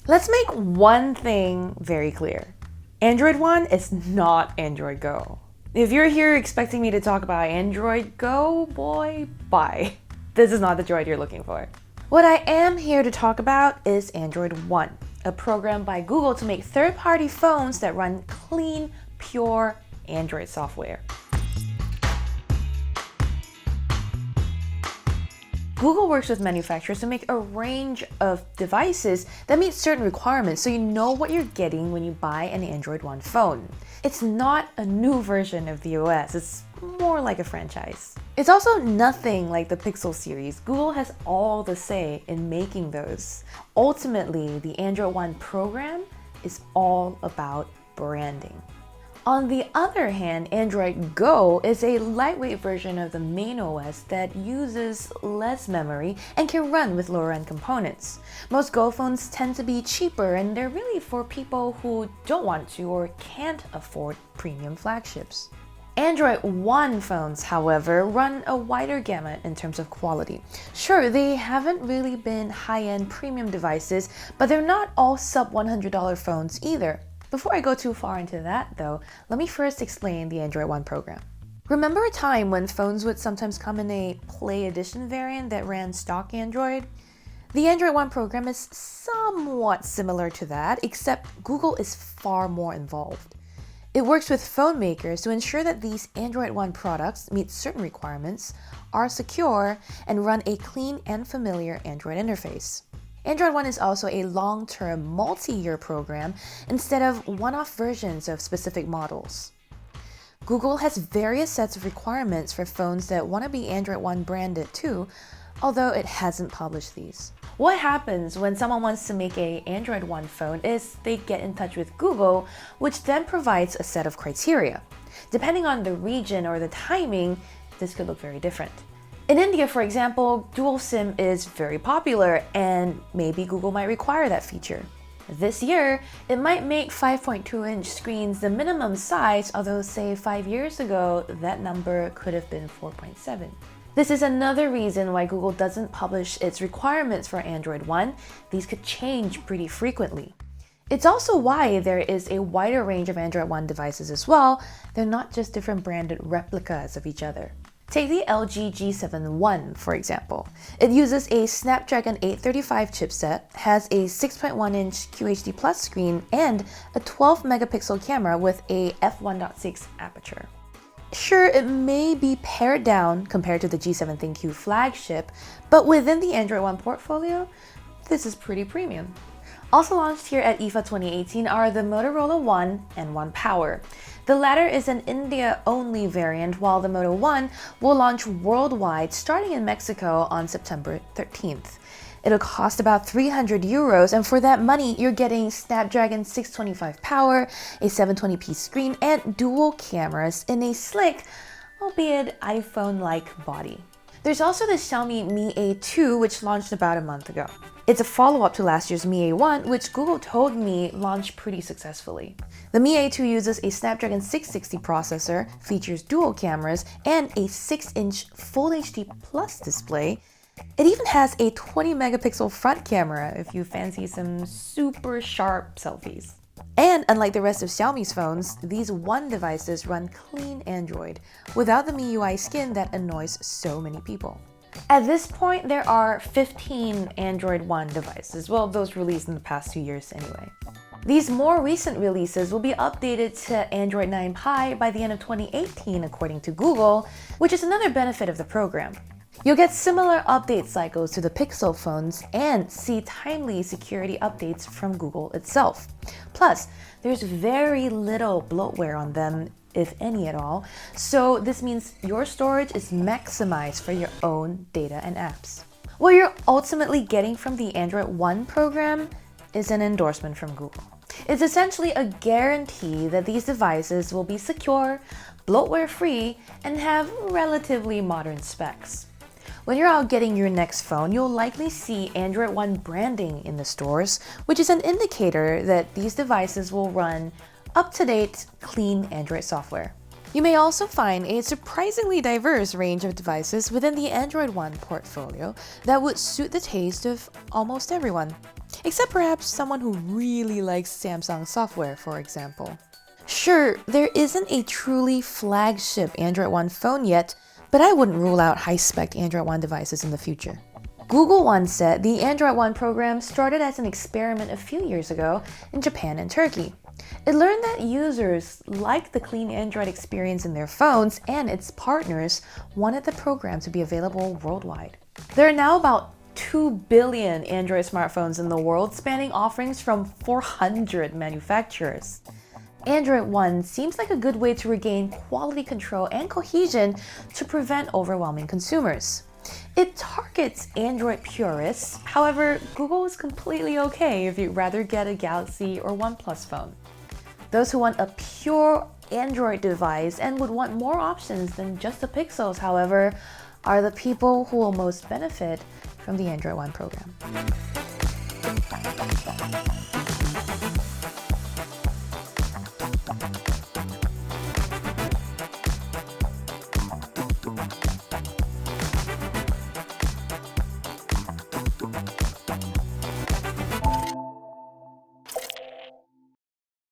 Let's make one thing very clear. Android One is not Android Go. If you're here expecting me to talk about Android Go, boy, bye. This is not the droid you're looking for. What I am here to talk about is Android One, a program by Google to make third-party phones that run clean, pure Android software. Google works with manufacturers to make a range of devices that meet certain requirements so you know what you're getting when you buy an Android One phone. It's not a new version of the OS, it's more like a franchise. It's also nothing like the Pixel series. Google has all the say in making those. Ultimately, the Android One program is all about branding. On the other hand, Android Go is a lightweight version of the main OS that uses less memory and can run with lower-end components. Most Go phones tend to be cheaper, and they're really for people who don't want to or can't afford premium flagships. Android One phones, however, run a wider gamut in terms of quality. Sure, they haven't really been high-end premium devices, but they're not all sub $100 phones either. Before I go too far into that, though, let me first explain the Android One program. Remember a time when phones would sometimes come in a Play Edition variant that ran stock Android? The Android One program is somewhat similar to that, except Google is far more involved. It works with phone makers to ensure that these Android One products meet certain requirements, are secure, and run a clean and familiar Android interface. Android One is also a long-term, multi-year program instead of one-off versions of specific models. Google has various sets of requirements for phones that want to be Android One branded too, although it hasn't published these. What happens when someone wants to make an Android One phone is they get in touch with Google, which then provides a set of criteria. Depending on the region or the timing, this could look very different. In India, for example, dual SIM is very popular, and maybe Google might require that feature. This year, it might make 5.2-inch screens the minimum size, although say 5 years ago, that number could have been 4.7. This is another reason why Google doesn't publish its requirements for Android One. These could change pretty frequently. It's also why there is a wider range of Android One devices as well. They're not just different branded replicas of each other. Take the LG G7 One, for example. It uses a Snapdragon 835 chipset, has a 6.1-inch QHD Plus screen, and a 12-megapixel camera with a f1.6 aperture. Sure, it may be pared down compared to the G7 ThinQ flagship, but within the Android One portfolio, this is pretty premium. Also launched here at IFA 2018 are the Motorola One and One Power. The latter is an India-only variant, while the Moto One will launch worldwide starting in Mexico on September 13th. It'll cost about €300, and for that money, you're getting Snapdragon 625 power, a 720p screen, and dual cameras in a slick, albeit iPhone-like body. There's also the Xiaomi Mi A2, which launched about a month ago. It's a follow-up to last year's Mi A1, which Google told me launched pretty successfully. The Mi A2 uses a Snapdragon 660 processor, features dual cameras, and a 6-inch Full HD Plus display. It even has a 20-megapixel front camera if you fancy some super sharp selfies. And unlike the rest of Xiaomi's phones, these One devices run clean Android, without the MIUI skin that annoys so many people. At this point, there are 15 Android One devices, well, those released in the past 2 years anyway. These more recent releases will be updated to Android 9 Pie by the end of 2018, according to Google, which is another benefit of the program. You'll get similar update cycles to the Pixel phones and see timely security updates from Google itself. Plus, there's very little bloatware on them, if any at all, so this means your storage is maximized for your own data and apps. What you're ultimately getting from the Android One program is an endorsement from Google. It's essentially a guarantee that these devices will be secure, bloatware-free, and have relatively modern specs. When you're out getting your next phone, you'll likely see Android One branding in the stores, which is an indicator that these devices will run up-to-date, clean Android software. You may also find a surprisingly diverse range of devices within the Android One portfolio that would suit the taste of almost everyone. except perhaps someone who really likes Samsung software, for example. Sure, there isn't a truly flagship Android One phone yet, but I wouldn't rule out high-spec Android One devices in the future. Google once said the Android One program started as an experiment a few years ago in Japan and Turkey. It learned that users liked the clean Android experience in their phones, and its partners wanted the program to be available worldwide. There are now about 2 billion Android smartphones in the world, spanning offerings from 400 manufacturers. Android One seems like a good way to regain quality control and cohesion to prevent overwhelming consumers. It targets Android purists, however, Google is completely okay if you'd rather get a Galaxy or OnePlus phone. Those who want a pure Android device and would want more options than just the Pixels, however, are the people who will most benefit from the Android One program.